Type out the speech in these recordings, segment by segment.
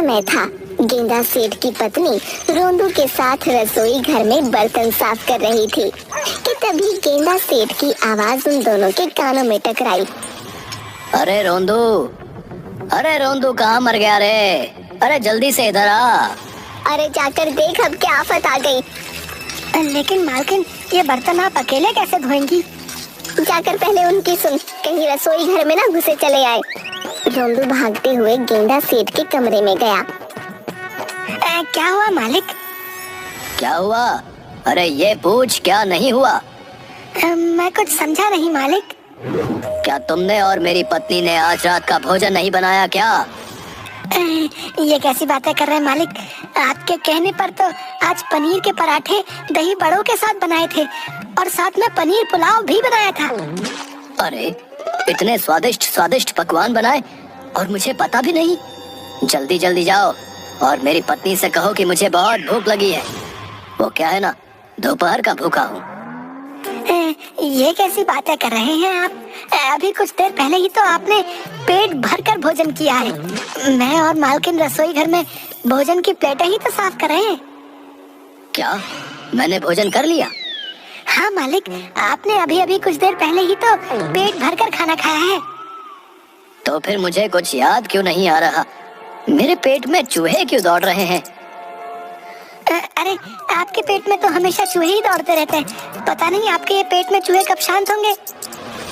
समय था। गेंदा सेठ की पत्नी रोंदू के साथ रसोई घर में बर्तन साफ कर रही थी कि तभी गेंदा सेठ की आवाज उन दोनों के कानों में टकराई। अरे रोंदू कहाँ मर गया रे? अरे जल्दी से इधर आ। अरे जाकर देख, अब क्या आफत आ गई। लेकिन मालकिन, ये बर्तन आप अकेले कैसे धोएंगी? जाकर पहले उनकी सुन, कहीं रसोई घर में ना घुसे चले आए। रोंदू भागते हुए गेंदा सेठ के कमरे में गया। क्या हुआ मालिक? क्या हुआ? अरे ये पूछ, क्या नहीं हुआ? मैं कुछ समझा नहीं मालिक। क्या तुमने और मेरी पत्नी ने आज रात का भोजन नहीं बनाया क्या? ये कैसी बातें कर रहे हैं मालिक? आपके कहने पर तो आज पनीर के पराठे दही बड़ों के साथ बनाए थे और साथ में पनीर पुलाव भी बनाया था। अरे इतने स्वादिष्ट स्वादिष्ट पकवान बनाए और मुझे पता भी नहीं। जल्दी जल्दी जाओ और मेरी पत्नी से कहो कि मुझे बहुत भूख लगी है। वो क्या है ना, दोपहर का भूखा हूँ। ये कैसी बातें कर रहे हैं आप? अभी कुछ देर पहले ही तो आपने पेट भरकर भोजन किया है। मैं और मालकिन रसोई घर में भोजन की प्लेटें ही तो साफ कर रहे हैं। क्या मैंने भोजन कर लिया? हाँ मालिक, आपने अभी अभी कुछ देर पहले ही तो पेट भरकर खाना खाया है। तो फिर मुझे कुछ याद क्यों नहीं आ रहा? मेरे पेट में चूहे क्यों दौड़ रहे हैं? अरे आपके पेट में तो हमेशा चूहे ही दौड़ते रहते हैं। पता नहीं आपके ये पेट में चूहे कब शांत होंगे।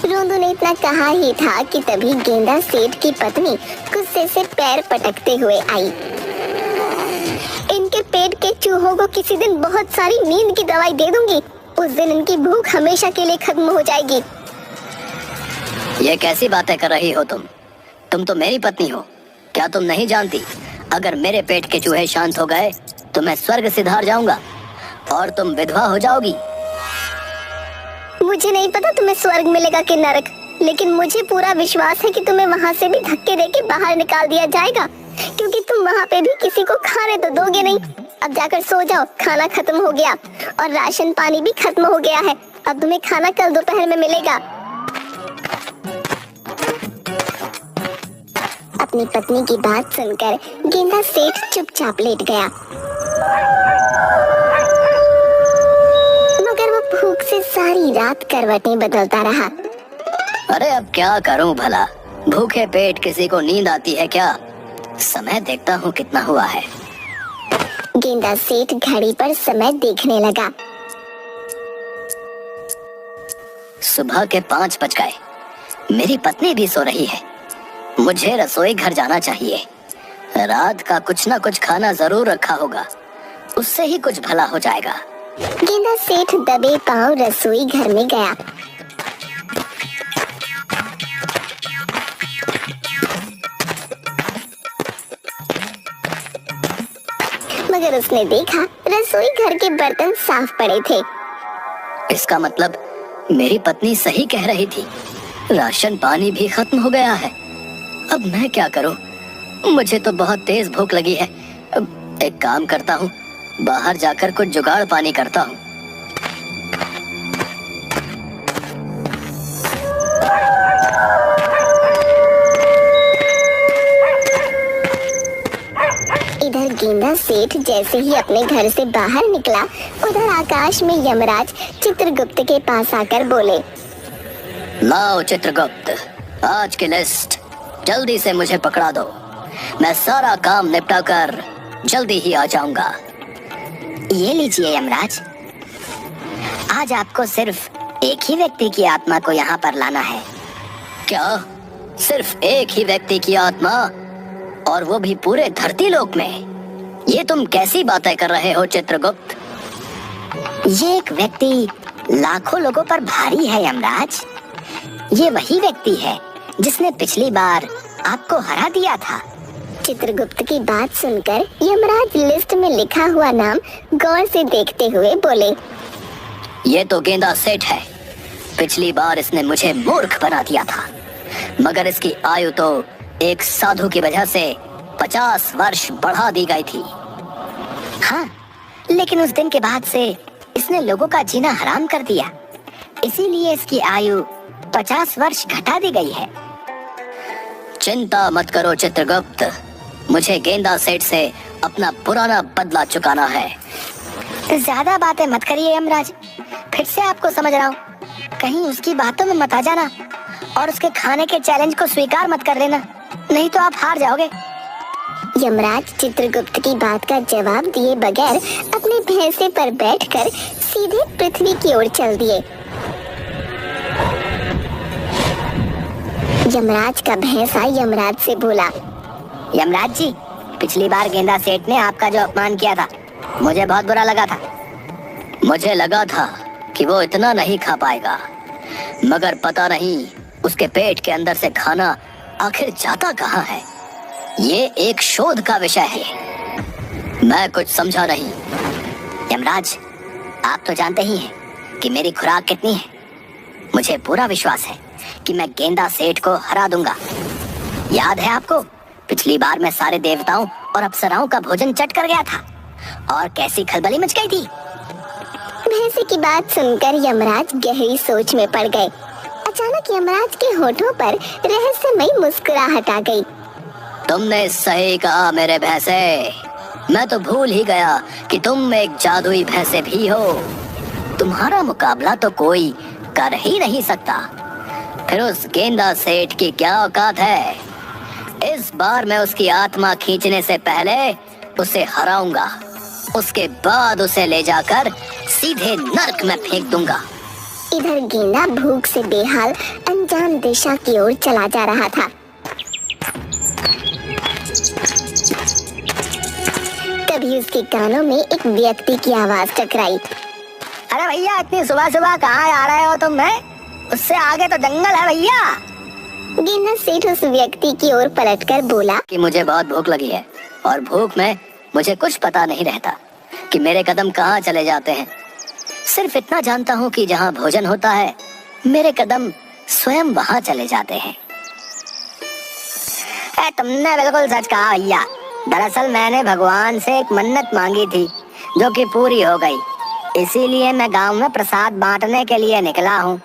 रोंदू ने इतना कहा ही था कि तभी गेंदा सेठ की पत्नी गुस्से से पैर पटकते हुए आई। इनके पेट के चूहों को किसी दिन बहुत सारी नींद की दवाई दे दूंगी। उस दिन इनकी भूख हमेशा के लिए खत्म हो जाएगी। ये कैसी बातें कर रही हो तुम? तुम तो मेरी पत्नी हो। क्या तुम नहीं जानती, अगर मेरे पेट के चूहे शांत हो गए तो मैं स्वर्ग सिधार जाऊंगा और तुम विधवा हो जाओगी। मुझे नहीं पता तुम्हें स्वर्ग मिलेगा कि नरक, लेकिन मुझे पूरा विश्वास है कि तुम्हें वहाँ से भी धक्के देके बाहर निकाल दिया जाएगा, क्योंकि तुम वहाँ पे भी किसी को खाने तो दोगे नहीं। अब जाकर सो जाओ, खाना खत्म हो गया और राशन पानी भी खत्म हो गया है। अब तुम्हें खाना कल दोपहर में मिलेगा। अपनी पत्नी की बात सुनकर गेंदा सेठ चुपचाप लेट गया, मगर वो भूख से सारी रात करवटें बदलता रहा। अरे अब क्या करूं भला? भूखे पेट किसी को नींद आती है क्या? समय देखता हूँ कितना हुआ है। गेंदा सेठ घड़ी पर समय देखने लगा। सुबह के 5 बज गए। मेरी पत्नी भी सो रही है। मुझे रसोई घर जाना चाहिए। रात का कुछ ना कुछ खाना जरूर रखा होगा, उससे ही कुछ भला हो जाएगा। गेंदा सेठ दबे पांव रसोई घर में गया। मगर उसने देखा रसोई घर के बर्तन साफ पड़े थे। इसका मतलब मेरी पत्नी सही कह रही थी, राशन पानी भी खत्म हो गया है। अब मैं क्या करूं? मुझे तो बहुत तेज भूख लगी है। एक काम करता हूं, बाहर जाकर कुछ जुगाड़ पानी करता हूं। इधर गेंदा सेठ जैसे ही अपने घर से बाहर निकला, उधर आकाश में यमराज चित्रगुप्त के पास आकर बोले, लाओ चित्रगुप्त, आज की लिस्ट जल्दी से मुझे पकड़ा दो। मैं सारा काम निपटा कर जल्दी ही आ जाऊंगा। ये लीजिए यमराज, आज आपको सिर्फ एक ही व्यक्ति की आत्मा को यहाँ पर लाना है। क्या? सिर्फ एक ही व्यक्ति की आत्मा? और वो भी पूरे धरती लोक में? ये तुम कैसी बातें कर रहे हो चित्रगुप्त? ये एक व्यक्ति लाखों लोगों पर भारी है यमराज। ये वही व्यक्ति है जिसने पिछली बार आपको हरा दिया था। चित्रगुप्त की बात सुनकर यमराज लिस्ट में लिखा हुआ नाम गौर से देखते हुए बोले, ये तो गेंदा सेठ है। पिछली बार इसने मुझे मूर्ख बना दिया था, मगर इसकी आयु तो एक साधु की वजह से 50 वर्ष बढ़ा दी गई थी। हाँ, लेकिन उस दिन के बाद से इसने लोगों का जीना हराम कर दिया, इसीलिए इसकी आयु 50 वर्ष घटा दी गई है। चिंता मत करो चित्रगुप्त, मुझे गेंदा सेठ से अपना पुराना बदला चुकाना है। ज्यादा बातें मत करिए यमराज, फिर से आपको समझ रहा हूँ, कहीं उसकी बातों में मत आ जाना और उसके खाने के चैलेंज को स्वीकार मत कर लेना, नहीं तो आप हार जाओगे। यमराज चित्रगुप्त की बात का जवाब दिए बगैर अपने भैंसे पर बैठकर सीधे पृथ्वी की ओर चल दिए। यमराज का भैंसा यमराज से बोला, यमराज जी, पिछली बार गेंदा सेठ ने आपका जो अपमान किया था, मुझे बहुत बुरा लगा था। मुझे लगा था कि वो इतना नहीं खा पाएगा, मगर पता नहीं उसके पेट के अंदर से खाना आखिर जाता कहाँ है। ये एक शोध का विषय है, मैं कुछ समझा नहीं। यमराज, आप तो जानते ही हैं कि मेरी खुराक कितनी है। मुझे पूरा विश्वास है कि मैं गेंदा सेठ को हरा दूंगा। याद है आपको, पिछली बार मैं सारे देवताओं और अप्सराओं का भोजन चट कर गया था और कैसी खलबली मच गई थी। भैंसे की बात सुनकर यमराज गहरी सोच में पड़ गए। अचानक यमराज के होठों पर रहस्यमयी मुस्कुराहट आ गई। तुमने सही कहा मेरे भैंसे, मैं तो भूल ही गया कि तुम एक जादुई भैंसे भी हो। तुम्हारा मुकाबला तो कोई कर ही नहीं सकता। फिर उस गेंदा सेठ की क्या औकात है? इस बार मैं उसकी आत्मा खींचने से पहले उसे हराऊंगा, उसके बाद उसे ले जाकर सीधे नर्क में फेंक दूंगा। इधर गेंदा भूख से बेहाल अनजान दिशा की ओर चला जा रहा था। तभी उसके कानों में एक व्यक्ति की आवाज टकराई। अरे भैया, इतनी सुबह सुबह कहाँ आ रहे हो तुम? उससे आगे तो जंगल है भैया। गेंदा सेठ उस व्यक्ति की ओर पलटकर बोला कि मुझे बहुत भूख लगी है और भूख में मुझे कुछ पता नहीं रहता कि मेरे कदम कहाँ चले जाते हैं। सिर्फ इतना जानता हूँ कि जहाँ भोजन होता है मेरे कदम स्वयं वहाँ चले जाते हैं। तुमने बिल्कुल सच कहा भैया। दरअसल मैंने भगवान से एक मन्नत मांगी थी जो कि पूरी हो गई, इसीलिए मैं गांव में प्रसाद बांटने के लिए निकला हूँ।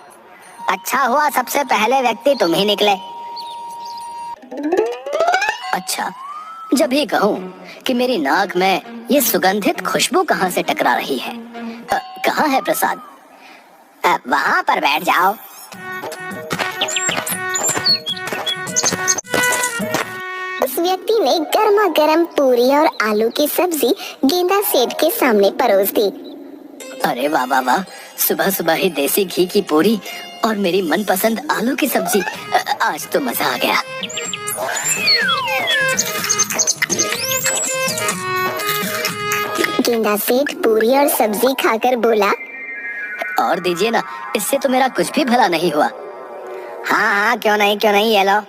अच्छा हुआ सबसे पहले व्यक्ति तुम ही निकले। अच्छा, जब ही कहूँ कि मेरी नाक में ये सुगंधित खुशबू कहाँ से टकरा रही है। कहाँ है प्रसाद? वहाँ पर बैठ जाओ। उस व्यक्ति ने गर्मा गर्म पूरी और आलू की सब्जी गेंदा सेठ के सामने परोस दी। अरे वाह वाह वाह, सुबह सुबह ही देसी घी की पूरी और मेरी मनपसंद आलू की सब्जी। आज तो मजा आ गया। गेंदा सेठ पूरी और सब्जी खाकर बोला, और दीजिए ना, इससे तो मेरा कुछ भी भला नहीं हुआ। हाँ हाँ, क्यों नहीं ये लो।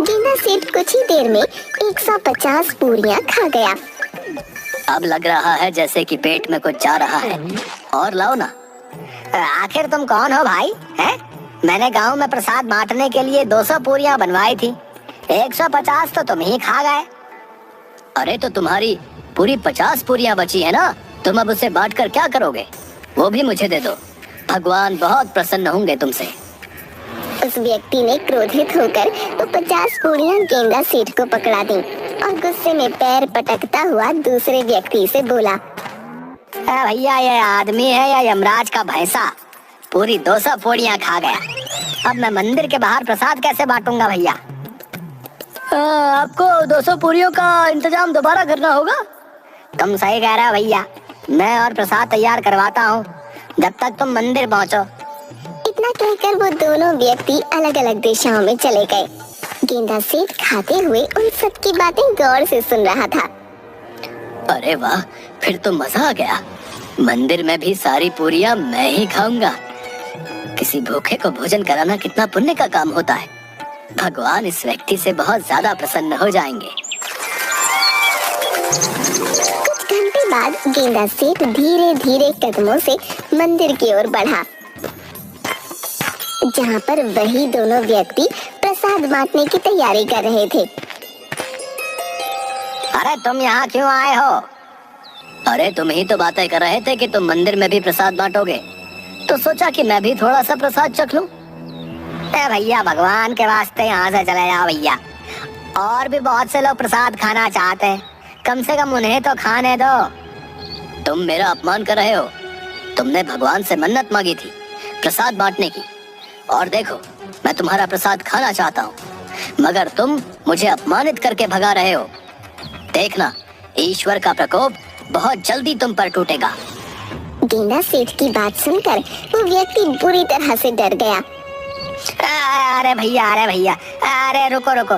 गेंदा सेठ कुछ ही देर में 150 पूरियां खा गया। अब लग रहा है जैसे कि पेट में कुछ जा रहा है, और लाओ ना। आखिर तुम कौन हो भाई? हैं? मैंने गांव में प्रसाद बांटने के लिए 200 पूरियां बनवाई थी, 150 तो तुम ही खा गए। अरे तो तुम्हारी पूरी 50 पूरियां बची है ना, तुम अब उसे बांटकर क्या करोगे? वो भी मुझे दे दो, भगवान बहुत प्रसन्न होंगे तुमसे। उस व्यक्ति ने क्रोधित होकर वो 50 पूरियां गेंदा सेठ को पकड़ा दी और गुस्से में पैर पटकता हुआ दूसरे व्यक्ति से बोला, भैया, ये आदमी है या यमराज का भैंसा? पूरी 200 पूरियां खा गया। अब मैं मंदिर के बाहर प्रसाद कैसे बांटूंगा भैया? आपको 200 पूरियों का इंतजाम दोबारा करना होगा। तुम सही कह रहे हो भैया, मैं और प्रसाद तैयार करवाता हूँ जब तक तुम मंदिर पहुँचो। इतना कहकर वो दोनों व्यक्ति अलग अलग दिशाओं में चले गए। गेंदा सेठ खाते हुए उन सब की बातें गौर से सुन रहा था। अरे वाह, फिर तो मजा आ गया। मंदिर में भी सारी पूरियां मैं ही खाऊंगा। किसी भूखे को भोजन कराना कितना पुण्य का काम होता है। भगवान इस व्यक्ति से बहुत ज्यादा प्रसन्न हो जाएंगे। कुछ घंटे बाद गेंदा सेठ धीरे धीरे कदमों से मंदिर की ओर बढ़ा, जहाँ पर वही दोनों व्यक्ति प्रसाद बांटने की तैयारी कर रहे थे। अरे तुम यहाँ क्यों आए हो? अरे तुम ही तो बातें कर रहे थे कि तुम मंदिर में भी प्रसाद बांटोगे। तो सोचा कि मैं भी थोड़ा सा प्रसाद चख लूं। भैया भगवान के वास्ते यहाँ से चले जाओ भैया। और भी बहुत से लोग प्रसाद खाना चाहते हैं, कम से कम उन्हें तो खाने दो। तुम मेरा अपमान कर रहे हो। तुमने भगवान से मन्नत मांगी थी प्रसाद बांटने की, और देखो मैं तुम्हारा प्रसाद खाना चाहता हूँ, मगर तुम मुझे अपमानित करके भगा रहे हो। देखना, ईश्वर का प्रकोप बहुत जल्दी तुम पर टूटेगा। गेंदा सेठ की बात सुनकर वो व्यक्ति बुरी तरह से डर गया। अरे भैया, अरे रुको रुको,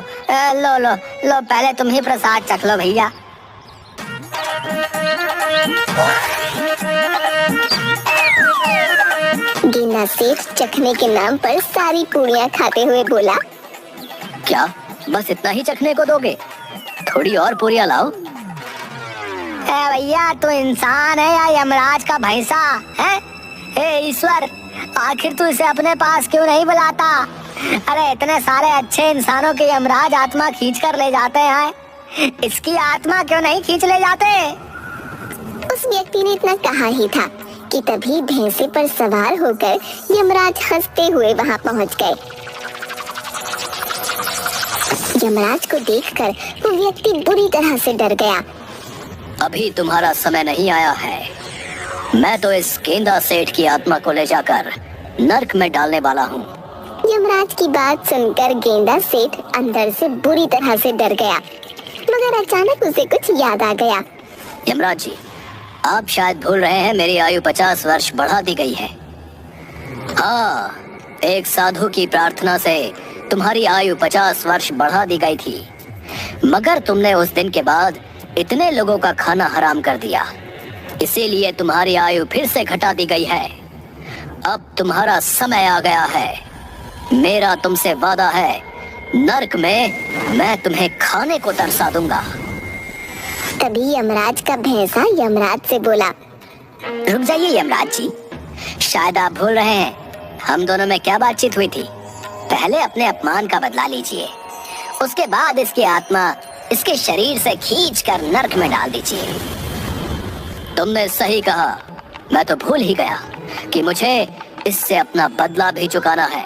लो लो लो, पहले तुम ही प्रसाद चख लो भैया। गेंदा सेठ चखने के नाम पर सारी पूड़ियाँ खाते हुए बोला, क्या बस इतना ही चखने को दोगे? थोड़ी और पूरियां लाओ। भैया, तू इंसान है या यमराज का भैंसा है? हे ईश्वर, आखिर तू इसे अपने पास क्यों नहीं बुलाता? अरे इतने सारे अच्छे इंसानों के यमराज आत्मा खींच कर ले जाते हैं, इसकी आत्मा क्यों नहीं खींच ले जाते? उस व्यक्ति ने इतना कहा ही था कि तभी भैंसे पर सवार होकर यमराज हंसते हुए वहां पहुंच गए। यमराज को देखकर वो व्यक्ति बुरी तरह से डर गया। अभी तुम्हारा समय नहीं आया है। मैं तो इस गेंदा सेठ की आत्मा को ले जाकर नर्क में डालने वाला हूँ। यमराज की बात सुनकर गेंदा सेठ अंदर से बुरी तरह से डर गया, मगर अचानक उसे कुछ याद आ गया। यमराज जी, आप शायद भूल रहे हैं मेरी आयु 50 वर्ष बढ़ा दी गई है। हाँ, एक साधु की प्रार्थना से तुम्हारी आयु 50 वर्ष बढ़ा दी गई थी, मगर तुमने उस दिन के बाद इतने लोगों का खाना हराम कर दिया, इसीलिए तुम्हारी आयु फिर से घटा दी गई है। अब तुम्हारा समय आ गया है। मेरा तुमसे वादा है, नर्क में मैं तुम्हें खाने को तरसा दूंगा। तभी यमराज का भैंसा यमराज से बोला, रुक जाइए यमराज जी, शायद आप भूल रहे हैं हम दोनों में क्या बातचीत हुई थी। पहले अपने अपमान का बदला लीजिए, उसके बाद इसकी आत्मा इसके शरीर से खींचकर नर्क में डाल दीजिए। तुमने सही कहा, मैं तो भूल ही गया कि मुझे इससे अपना बदला भी चुकाना है।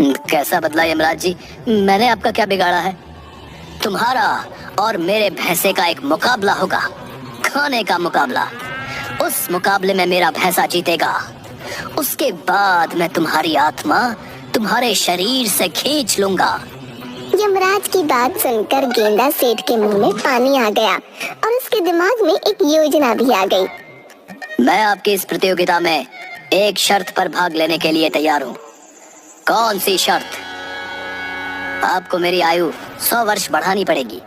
कैसा बदला यमराज जी? मैंने आपका क्या बिगाड़ा है? तुम्हारा और मेरे भैंसे का एक मुकाबला होगा, खाने का मुकाबला। उस मुकाबले में मेरा भैंसा जीतेगा, उसके बाद मैं तुम्हारी आत्मा तुम्हारे शरीर से खींच लूंगा। यमराज की बात सुनकर गेंदा सेठ के मुंह में पानी आ गया और उसके दिमाग में एक योजना भी आ गई। मैं आपकी इस प्रतियोगिता में एक शर्त पर भाग लेने के लिए तैयार हूँ। कौन सी शर्त? आपको मेरी आयु 100 वर्ष बढ़ानी पड़ेगी।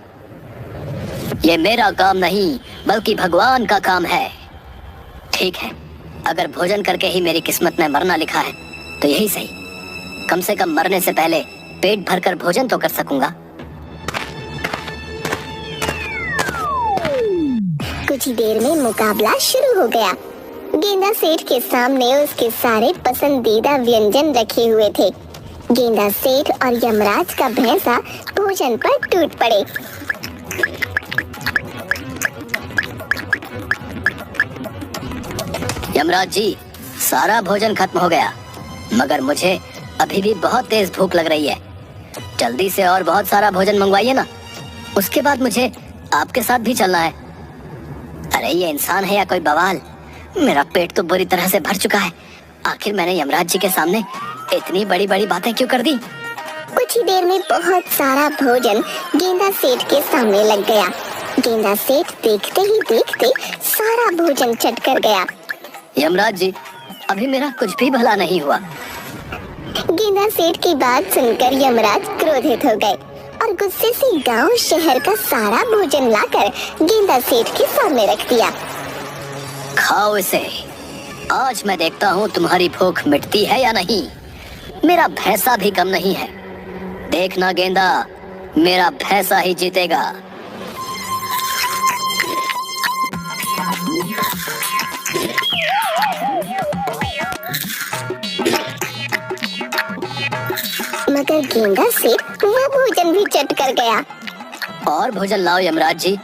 ये मेरा काम नहीं बल्कि भगवान का काम है। ठीक है, अगर भोजन करके ही मेरी किस्मत में मरना लिखा है तो यही सही। कम से कम मरने से पहले पेट भरकर भोजन तो कर सकूंगा। कुछ ही देर में मुकाबला शुरू हो गया। गेंदा सेठ के सामने उसके सारे पसंदीदा व्यंजन रखे हुए थे। गेंदा सेठ और यमराज का भैंसा भोजन पर टूट पड़े। यमराज जी, सारा भोजन खत्म हो गया, मगर मुझे अभी भी बहुत तेज भूख लग रही है। जल्दी से और बहुत सारा भोजन मंगवाइए ना, उसके बाद मुझे आपके साथ भी चलना है। अरे ये इंसान है या कोई बवाल? मेरा पेट तो बुरी तरह से भर चुका है। आखिर मैंने यमराज जी के सामने इतनी बड़ी बड़ी बातें क्यों कर दी? कुछ ही देर में बहुत सारा भोजन गेंदा सेठ के सामने लग गया। गेंदा सेठ देखते ही देखते सारा भोजन चट कर गया। यमराज जी, अभी मेरा कुछ भी भला नहीं हुआ। गेंदा सेठ की बात सुनकर यमराज क्रोधित हो गए और गुस्से से गांव शहर का सारा भोजन लाकर गेंदा सेठ के सामने रख दिया। खाओ इसे, आज मैं देखता हूँ तुम्हारी भूख मिटती है या नहीं। मेरा भैंसा भी कम नहीं है। देखना गेंदा, मेरा भैंसा ही जीतेगा। मगर गेंदा सेठ वह भोजन भी चट कर गया। और भोजन लाओ यमराज जी,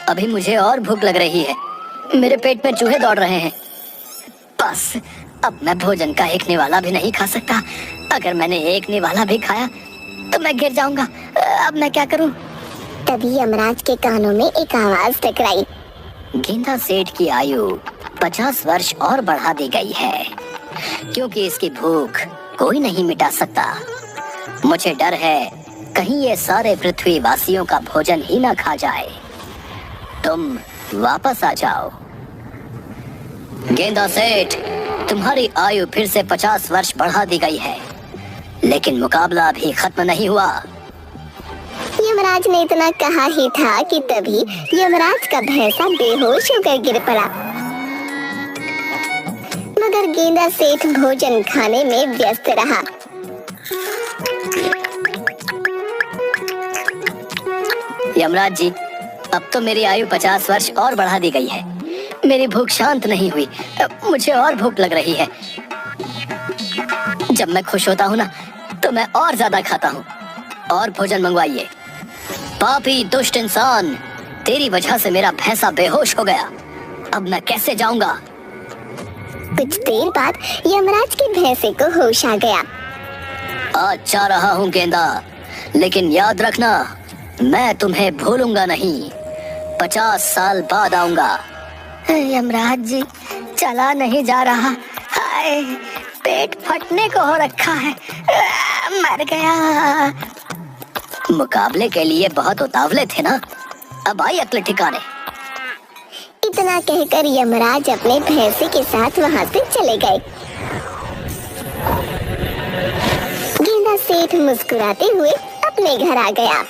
अभी मुझे और भूख लग रही है। मेरे पेट में चूहे दौड़ रहे हैं। बस अब मैं भोजन का एक निवाला भी नहीं खा सकता। अगर मैंने एक निवाला भी खाया तो मैं गिर जाऊंगा। अब मैं क्या करूं? तभी यमराज के कानों में एक आवाज टकराई। गेंदा सेठ की आयु 50 वर्ष और बढ़ा दी गई है, क्योंकि इसकी भूख कोई नहीं मिटा सकता। मुझे डर है कहीं ये सारे पृथ्वी वासियों का भोजन ही ना खा जाए। तुम वापस आ जाओ। गेंदा सेठ, तुम्हारी आयु फिर से 50 वर्ष बढ़ा दी गई है, लेकिन मुकाबला अभी खत्म नहीं हुआ। यमराज ने इतना कहा ही था कि तभी यमराज का भैंसा बेहोश होकर गिर पड़ा। मगर गेंदा सेठ भोजन खाने में व्यस्त रहा। यमराज जी, अब तो मेरी आयु 50 वर्ष और बढ़ा दी गई है। मेरी भूख शांत नहीं हुई। मुझे और भूख लग रही है। जब मैं खुश होता हूँ ना, तो मैं और ज्यादा खाता हूँ। और भोजन मंगवाइए। पापी दुष्ट इंसान, तेरी वजह से मेरा भैंसा बेहोश हो गया। अब मैं कैसे जाऊंगा? कुछ देर बाद यमराज के भैंसे को होश आ गया। आज जा रहा हूँ गेंदा, लेकिन याद रखना, मैं तुम्हें भूलूंगा नहीं। 50 साल बाद आऊंगा। यमराज जी, चला नहीं जा रहा। हाय, पेट फटने को हो रखा है। मर गया। मुकाबले के लिए बहुत उतावले थे ना, अब आई अक्ल ठिकाने। इतना कहकर यमराज अपने भैंसे के साथ वहां से चले गए। गेंदा सेठ मुस्कुराते हुए अपने घर आ गया।